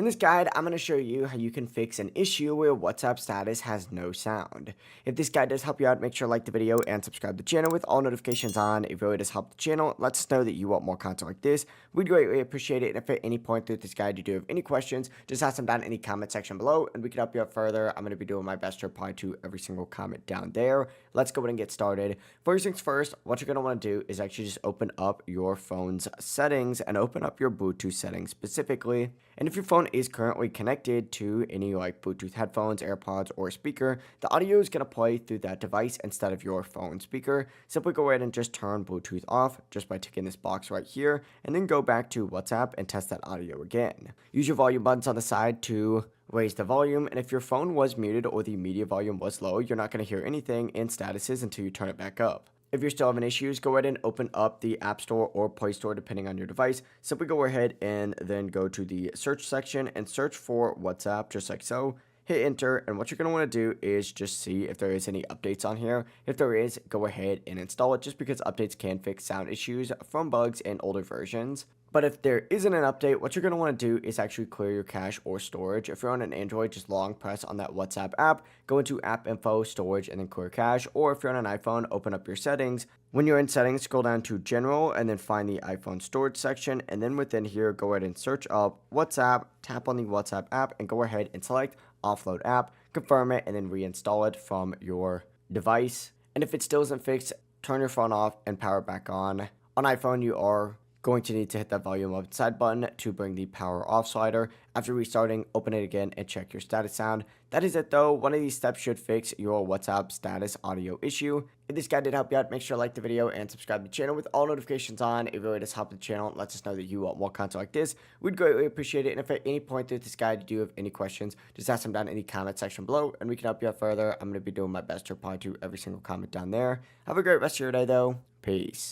In this guide, I'm going to show you how you can fix an issue where WhatsApp status has no sound. If this guide does help you out, make sure to like the video and subscribe to the channel with all notifications on. If it really does help the channel, let us know that you want more content like this. We'd greatly appreciate it. And if at any point through this guide you do have any questions, just ask them down in the comment section below and we can help you out further. I'm going to be doing my best to reply to every single comment down there. Let's go ahead and get started. First things first, what you're going to want to do is actually just open up your phone's settings and open up your Bluetooth settings specifically. And if your phone is currently connected to any like Bluetooth headphones, AirPods, or speaker, the audio is going to play through that device instead of your phone speaker. Simply go ahead and just turn Bluetooth off just by ticking this box right here, and then go back to WhatsApp and test that audio again. Use your volume buttons on the side to raise the volume, and if your phone was muted or the media volume was low, you're not going to hear anything in statuses until you turn it back up. If you're still having issues, go ahead and open up the App Store or Play Store depending on your device. Simply go ahead and then go to the search section and search for WhatsApp just like so. Hit enter, and what you're going to want to do is just see if there is any updates on here. If there is, go ahead and install it just because updates can fix sound issues from bugs in older versions. But if there isn't an update, what you're going to want to do is actually clear your cache or storage. If you're on an Android, just long press on that WhatsApp app, go into app info, storage, and then clear cache. Or if you're on an iPhone, open up your settings. When you're in settings, scroll down to general and then find the iPhone storage section. And then within here, go ahead and search up WhatsApp, tap on the WhatsApp app, and go ahead and select offload app, confirm it, and then reinstall it from your device. And if it still isn't fixed, turn your phone off and power it back on. On iPhone, you are going to need to hit that volume up side button to bring the power off slider. After restarting, open it again and check your status sound. That is it though. One of these steps should fix your WhatsApp status audio issue. If this guide did help you out, make sure to like the video and subscribe to the channel with all notifications on. It really does help the channel and lets us know that you want more content like this. We'd greatly appreciate it. And if at any point through this guide you do have any questions, just ask them down in the comment section below and we can help you out further. I'm going to be doing my best to reply to every single comment down there. Have a great rest of your day though. Peace.